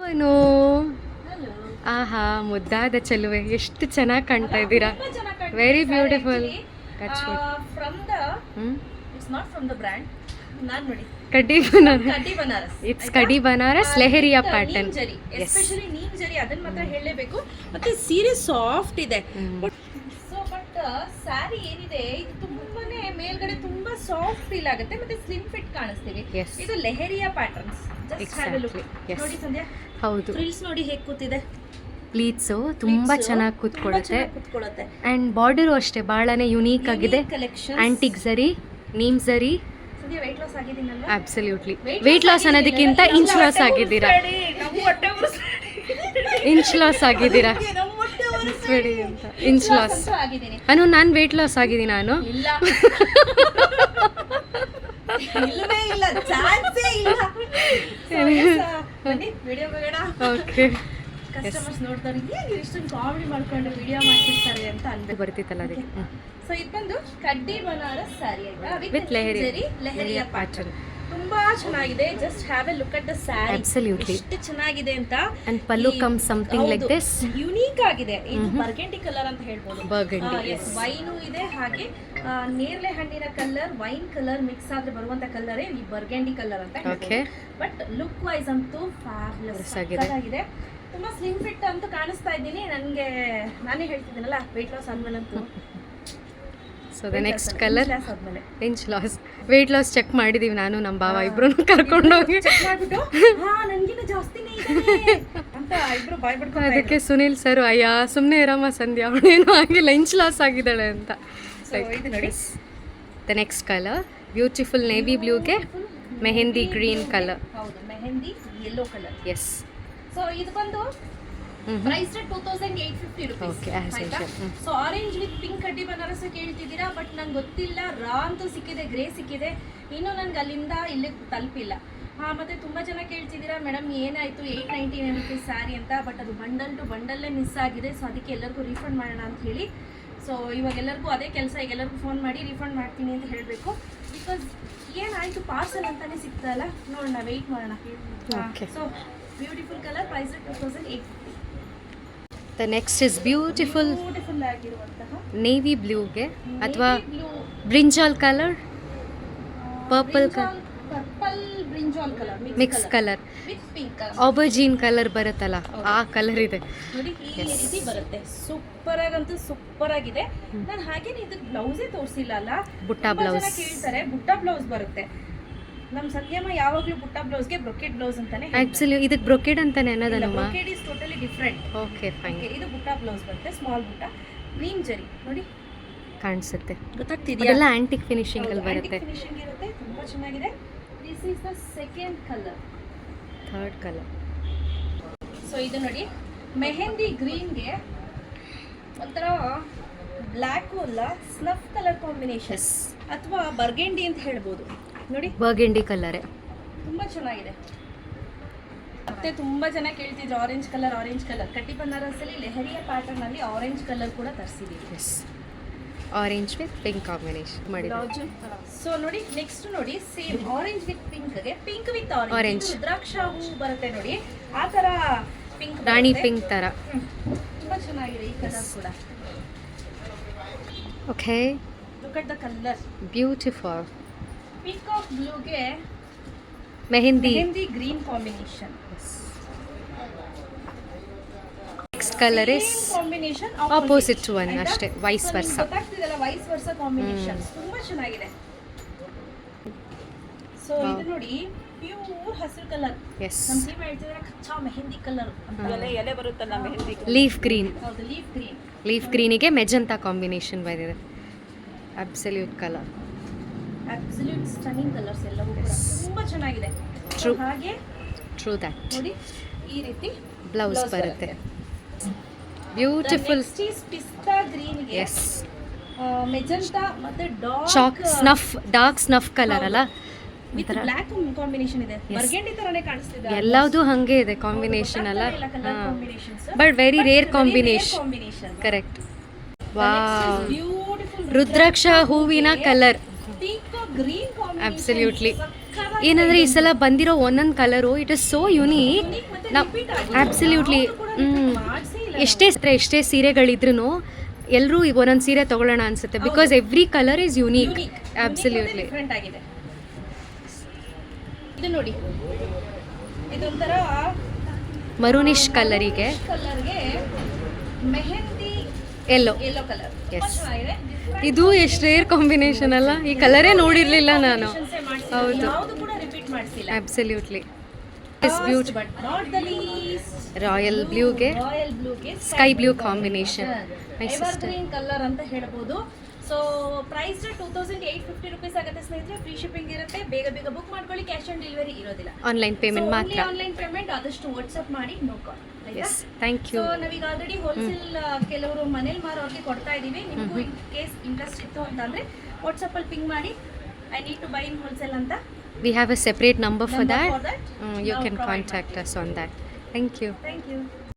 ಅವನು ಆಹಾ ಮುದ್ದಾದ ಚೆಲುವೆ, ಎಷ್ಟು ಚೆನ್ನಾಗಿ ಕಾಣ್ತಾ ಇದ್ದೀರಾ. Very beautiful. From the it's not from the brand. ನಾನು ನೋಡಿ ಕಡ್ಡಿ ಬನಾರಸ್. ಇಟ್ಸ್ ಕಡ್ಡಿ ಬನಾರಸ್ ಲೆಹರಿಯಾ ಪ್ಯಾಟರ್ನ್. ಎಸ್ಪೆಷಲಿ ನೀಮ್ ಜರಿ ಅದನ್ನ ಮಾತ್ರ ಹೇಳಲೇಬೇಕು. ಮತ್ತೆ ಸೀರೆ ಸಾಫ್ಟ್ ಇದೆ. ಸೊ ಬಟ್ ಸ್ಯಾರಿ ಏನಿದೆ ಇದು ತುಂಬಾನೇ ಮೇಲ್ಗಡೆ ತುಂಬಾ ಸಾಫ್ಟ್ ಫೀಲ್ ಆಗುತ್ತೆ ಮತ್ತೆ ಸ್ಲಿಮ್ ಫಿಟ್ ಕಾಣಿಸ್ತೀವಿ. ಇದು leheriya patterns. Just have a look. ನೋಡಿ ಸಂಧ್ಯಾ, ಹೌದು, ಫ್ರಿಲ್ಸ್ ನೋಡಿ ಹೇಗೆ ಕೂತಿದೆ. ಪ್ಲೀಟ್ಸು ತುಂಬಾ ಚೆನ್ನಾಗಿ ಕೂತ್ಕೊಳ್ಳುತ್ತೆ. ಅಂಡ್ ಬಾರ್ಡರು ಅಷ್ಟೇ ಬಹಳನೇ ಯುನೀಕ್ ಆಗಿದೆ. ಆಂಟಿಕ್ ಜರಿ, ನೀಮ್ ಜರಿ. weight loss ಆಗಿದ್ದೀನಲ್ವಾ? ಅಬ್ಸಲ್ಯೂಟ್ಲಿ. ವೆಯ್ಟ್ ಲಾಸ್ ಅನ್ನೋದಕ್ಕಿಂತ ಇಂಚ್ ಲಾಸ್ ಆಗಿದ್ದೀರಾ. ಇಂಚ್ ಲಾಸ್ ಆಗಿದ್ದೀರಾ. ಇಂಚ್ ಲಾಸ್ ಅನು. ನಾನು ವೆಯ್ಟ್ ಲಾಸ್ ಆಗಿದ್ದೀನಿ. ನಾನು ಓಕೆ. ಕಸ್ಟಮರ್ಸ್ ನೋಡ್ತಾರೆ ಏನು ಇಷ್ಟೊಂದು ಕಾಮಿಡಿ ಮಾಡ್ಕೊಂಡು ವಿಡಿಯೋ ಮಾಡ್ತಿರ್ತಾರೆ ಅಂತ ಅನ್ಬೇಕು ಬರ್ತಿತ್ತಲ್ಲ ಅದಕ್ಕೆ. ಸೊ ಇದು ಬಂದು ಕಡ್ಡಿ ಬನಾರಸ್ ಸ್ಯಾರಿ ಆಯ್ತಾ, ವಿತ್ ಲೆಹರಿಯಾ ಪ್ಯಾಟರ್ನ್. ತುಂಬಾ ಚೆನ್ನಾಗಿದೆ. Just have a look at the sari. Absolutely. ಎಷ್ಟು ಚೆನ್ನಾಗಿದೆ ಅಂತ. And pallu come something like this. Unique ಆಗಿದೆ. ಇದು ಬರ್ಗೆಂಡಿ ಕಲರ್ ಅಂತ ಹೇಳ್ಬೋದು. ಬರ್ಗೆಂಡಿ. ಎಸ್, ವೈನು ಇದೆ, ಹಾಗೆ ನೇರಳೆ ಹಣ್ಣಿನ ಕಲರ್, ವೈನ್ ಕಲರ್ ಮಿಕ್ಸ್ ಆದ್ರೆ ಬರುವಂತ ಕಲರ್ ಈ ಬರ್ಗೆಂಡಿ ಕಲರ್ ಅಂತ ಹೇಳ್ಬೋದು. ಬಟ್ ಲುಕ್ ವೈಸ್ ಅಂತೂ ಫ್ಯಾಬ್ಯುಲಸ್ ಆಗಿದೆ. ತುಂಬಾ ಸ್ಲಿಮ್ ಫಿಟ್ ಅಂತೂ ಕಾಣಿಸ್ತಾ ಇದ್ದೀನಿ. ನನಗೆ ನಾನೇ ಹೇಳ್ತಿದ್ದೀನಲ್ಲ ವೆಯ್ಟ್ ಲಾಸ್ ಆದ್ಮೇಲಂತೂ. So the next colour inch loss. Weight loss check ಮಾಡಿದೀವಿ, ನಾನು ನಮ್ಮ ಭಾವ ಇಬ್ರು ಕರ್ಕೊಂಡೋಗಿ. ಅದಕ್ಕೆ ಸುನಿಲ್ ಸರ್ ಅಯ್ಯ ಸುಮ್ಮನೆ ಇರಮ್ಮ ಸಂಧ್ಯಾ, ಅವಳೇನು ಆಗಿಲ್ಲ, ಇಂಚ್ ಲಾಸ್ ಆಗಿದ್ದಾಳೆ ಅಂತ. The next colour beautiful navy ಬ್ಲೂಗೆ ಮೆಹಂದಿ ಗ್ರೀನ್ ಕಲರ್. ಹೌದು, mehndi yellow colour. Yes. So ಇದು ಬಂದು price 2850 rupees. So orange with pink ಕಡ್ಡಿ ಬನಾರಸ್ ಕೇಳ್ತಿದ್ದೀರಾ, ಬಟ್ ನಂಗೆ ಗೊತ್ತಿಲ್ಲ. ರಾ ಅಂತೂ ಸಿಕ್ಕಿದೆ, ಗ್ರೇ ಸಿಕ್ಕಿದೆ, ಇನ್ನು ನನ್ಗೆ ಅಲ್ಲಿಂದ ಇಲ್ಲಿಗೆ ತಲುಪಿಲ್ಲ. ಮತ್ತೆ ತುಂಬ ಜನ ಕೇಳ್ತಿದ್ದೀರಾ ಮೇಡಮ್ ಏನಾಯಿತು 899 ರೂಪೀಸ್ ಸ್ಯಾರಿ ಅಂತ. ಬಟ್ ಅದು ಬಂಡಲ್ ಟು ಬಂಡಲ್ಲೇ ಮಿಸ್ ಆಗಿದೆ. ಸೊ ಅದಕ್ಕೆ ಎಲ್ಲರಿಗೂ ರೀಫಂಡ್ ಮಾಡೋಣ ಅಂತ ಹೇಳಿ. ಸೊ ಇವಾಗ ಎಲ್ಲರಿಗೂ ಅದೇ ಕೆಲಸ, ಈಗ ಎಲ್ಲರಿಗೂ ಫೋನ್ ಮಾಡಿ ರೀಫಂಡ್ ಮಾಡ್ತೀನಿ ಅಂತ ಹೇಳಬೇಕು. ಬಿಕಾಸ್ ಏನಾಯಿತು ಪಾರ್ಸಲ್ ಅಂತಾನೆ ಸಿಗ್ತಲ್ಲ, ನೋಡೋಣ, ವೆಯ್ಟ್ ಮಾಡೋಣ. So beautiful colour, price 2850. The next is beautiful navy ಬ್ಲೂಗೆ ಅಥವಾ brinjal colour, purple colour, brinjal colour mix colour with pink colour, aubergine colour ಬರುತ್ತಲ್ಲ ಆ ಕಲರ್ ಇದೆ ನೋಡಿ. ಈ ರೀತಿ ಬರುತ್ತೆ. ಸೂಪರ್ ಆಗಂತೂ ಸೂಪರ್ ಆಗಿದೆ. ನಾನು ಹಾಗೇನೆ ಇದಕ್ಕೆ ಬ್ಲೌಸೇ ತೋರಿಸಿಲ್ಲ ಅಲ್ಲ. ಬುಟ್ಟ ಬ್ಲೌಸ್ ಕೇಳ್ತಾರೆ, ಬುಟ್ಟ ಬ್ಲೌಸ್ ಬರುತ್ತೆ. ನಮ್ಮ ಸತ್ಯಮ್ಮ ಯಾವಾಗಲೂ ಬುಟ್ಟ ಬ್ಲೌಸ್ಗೆ ಬ್ರೊಕೆಟ್ ಬ್ಲೌಸ್ ಅಂತಾನೆ. ಆಕ್ಚುಲಿ ಇದಕ್ಕೆ ಬ್ರೊಕೆಟ್ ಅಂತಾನೆ ಅನ್ನೋದಲ್ಲಮ್ಮ. Brocade is totally different. Okay fine. ಇದು ಬುಟ್ಟ ಬ್ಲೌಸ್ ಬರುತ್ತೆ, ಸ್ಮಾಲ್ ಬುಟ್ಟ, ಗ್ರೀನ್ ಜರಿ ನೋಡಿ ಕಾಣಿಸುತ್ತೆ. ಗೊತ್ತಾಗ್ತಿದೆಯಾ? ಅದೆಲ್ಲ ಆಂಟಿಕ್ ಫಿನಿಶಿಂಗ್ ಅಲ್ಲಿ ಬರುತ್ತೆ. ಫಿನಿಶಿಂಗ್ ಇರುತ್ತೆ, ತುಂಬಾ ಚೆನ್ನಾಗಿದೆ. This is the second colour, third colour. So ಇದು ನೋಡಿ ಮೆಹಂದಿ ಗ್ರೀನ್ಗೆ ಒಂಥರ ಬ್ಲ್ಯಾಕ್ ಅಲ್ಲ, ಸ್ನಫ್ ಕಲರ್ ಕಾಂಬಿನೇಷನ್ ಅಥವಾ ಬರ್ಗೆಂಡಿ ಅಂತ ಹೇಳ್ಬೋದು. ನೋಡಿ ಬರ್ಗೆಂಡಿ ಕಲರ್ ತುಂಬಾ ಚೆನ್ನಾಗಿದೆ. ಮತ್ತೆ ತುಂಬಾ ಜನ ಕೇಳ್ತಿದ್ರು ಆರೆಂಜ್ ಕಲರ್. ಕಡ್ಡಿ ಬನಾರಸ್ ಅಲ್ಲಿ ಲೆಹರಿಯಾ ಪ್ಯಾಟರ್ನ್ ಅಲ್ಲಿ ಆರೆಂಜ್ ಕಲರ್ ಕೂಡ ತರಿಸಿದೀವಿ. Yes, orange with pink combination ಮಾಡಿದ್ದೀವಿ. ಸೊ ನೋಡಿ ನೆಕ್ಸ್ಟ್ ನೋಡಿ, ಸೇಮ್ ಆರೆಂಜ್ ವಿತ್ ಪಿಂಕ್ಗೆ ಪಿಂಕ್ ವಿತ್ ಆರೆಂಜ್, ರುದ್ರಾಕ್ಷ ಹೂ ಬರುತ್ತೆ ನೋಡಿ, ಆ ತರ ಪಿಂಕ್, ರಾಣಿ ಪಿಂಕ್ ತರ. ತುಂಬಾ ಚೆನ್ನಾಗಿದೆ ಈ ಕಲರ್ ಕೂಡ. Okay, look at the colour, beautiful. Peacock ಬ್ಲೂಗೆ mehndi green combination. Next colour is combination opposite one ಅಷ್ಟೇ, ವೈಸ್ ವರ್ಸಾ. ಗೊತ್ತಾಗ್ತಿದೆಲ್ಲ, ವೈಸ್ ವರ್ಸಾ ಕಾಂಬಿನೇಷನ್ ತುಂಬಾ ಚೆನ್ನಾಗಿದೆ. ಸೊ ಇದು ನೋಡಿ ಪ್ಯೂರ್ ಹಸಿರು ಕಲರ್. ಎಸ್, ನಮ್ಮ ಟೀಮ್ ಹೇಳ್ತಿದ್ರೆ ಕಚ್ಚಾ ಮೆಹಂದಿ ಕಲರ್ ಅಂತ. ಎಲೆ ಬರುತ್ತಲ್ಲ ಮೆಹಂದಿ, ಲೀಫ್ ಗ್ರೀನ್. ಹೌದು, ಲೀಫ್ ಗ್ರೀನ್. ಲೀಫ್ ಗ್ರೀನಿಗೆ ಮೆಜೆಂಟಾ ಕಾಂಬಿನೇಷನ್ ಬಂದಿದೆ. Absolute colour, absolute stunning colours ಎಲ್ಲವೂ ಕೂಡ ತುಂಬಾ ಚೆನ್ನಾಗಿದೆ. True. ಹಾಗೆ ಟ್ರೂ ದಟ್. ನೋಡಿ ಈ ರೀತಿ ಬ್ಲೌಸ್ ಬರುತ್ತೆ. ಬ್ಯೂಟಿಫುಲ್. ನೆಕ್ಸ್ಟ್ ಈಸ್ ಪಿಸ್ತಾ ಗ್ರೀನ್ಗೆ ಎಸ್, ಮೆಜೆಂಟಾ ಮತ್ತೆ chalk snuff, dark snuff colour ಅಲ್ಲ, ವಿತ್ ಬ್ಲ್ಯಾಕ್ ಕಾಂಬಿನೇಷನ್ ಇದೆ. ಬರ್ಗೆಂಡಿ ತರನೇ ಕಾಣಿಸ್ತಿದೆ. ಎಲ್ಲದೂ ಹಂಗೆ ಇದೆ ಕಾಂಬಿನೇಷನ್ ಅಲ್ಲ, but very rare combination. Correct. Wow, rudraksha ಹೂವಿನ ಕಲರ್. Green absolutely. ಏನಂದ್ರೆ ಈ ಸಲ ಬಂದಿರೋ ಒಂದೊಂದು colour it is so unique. ನಾವು ಆಬ್ಸಲ್ಯೂಟ್ಲಿ ಎಷ್ಟೇ ಸೀರೆಗಳಿದ್ರೂ ಎಲ್ಲರೂ ಒಂದೊಂದು ಸೀರೆ ತೊಗೊಳ್ಳೋಣ ಅನಿಸುತ್ತೆ because every colour is unique. Absolutely different ಆಗಿದೆ. ಇದು ನೋಡಿ, ಇದೊಂಥರ ಮರೂನಿಶ್ ಕಲರಿಗೆ ಕಲರ್ಗೆ ಮೆಹಂದಿ ಎಲ್ಲೋ ಕಲರ್. ಎಸ್, ಇದು ಎಷ್ಟು ರೇರ್ ಕಾಂಬಿನೇಷನ್ ಅಲ್ಲ. ಈ ಕಲರೇ ನೋಡಿರಲಿಲ್ಲ ನಾನು. ಹೌದು, ಯಾವುದು ಕೂಡ ರಿಪೀಟ್ ಮಾಡಿಸಿಲ್ಲ. Absolutely is beauty. But not the least, royal ಬ್ಲೂಗೆ sky blue combination. Evergreen colour ಅಂತ ಹೇಳ್ಬೋದು. ಸೊ ಪ್ರೈಸ್ 2850 ರುಪೀಸ್ ಆಗುತ್ತೆ ಸ್ನೇಹಿತರೆ. ಫ್ರೀ ಶಿಪ್ಪಿಂಗ್ ಇರುತ್ತೆ. ಬೇಗ ಬೇಗ ಬುಕ್ ಮಾಡ್ಕೊಳ್ಳಿ. ಕ್ಯಾಶ್ ಆನ್ ಡೆಲಿವರಿ ಇರೋದಿಲ್ಲ. ಆನ್ಲೈನ್ ಪೇಮೆಂಟ್ ಮಾತ್ರ. ಆನ್ಲೈನ್ ಪೇಮೆಂಟ್ ಆದಷ್ಟು ವಾಟ್ಸ್ಆಪ್ ಮಾಡಿ, no call. Yes, thank you. So ನಾವೀಗ ಆಲ್ರೆಡಿ ಹೋಲ್ಸೇಲ್ ಕೆಲವರು ಮನೇಲಿ ಮಾರೋರಿಗೆ ಕೊಡ್ತಾ ಇದೀವಿ. ನಿಮಗೂ ಇನ್ ಕೇಸ್ ಇಂಟ್ರೆಸ್ಟ್ ಇತ್ತು ಅಂತಂದ್ರೆ ವಾಟ್ಸಪ್ ಅಲ್ಲಿ ಪಿಂಗ್ ಮಾಡಿ, I need to buy in wholesale ಅಂತ. We have a separate number for that. For that, You ನಾವು can provide contact us on that. Thank you. Thank you.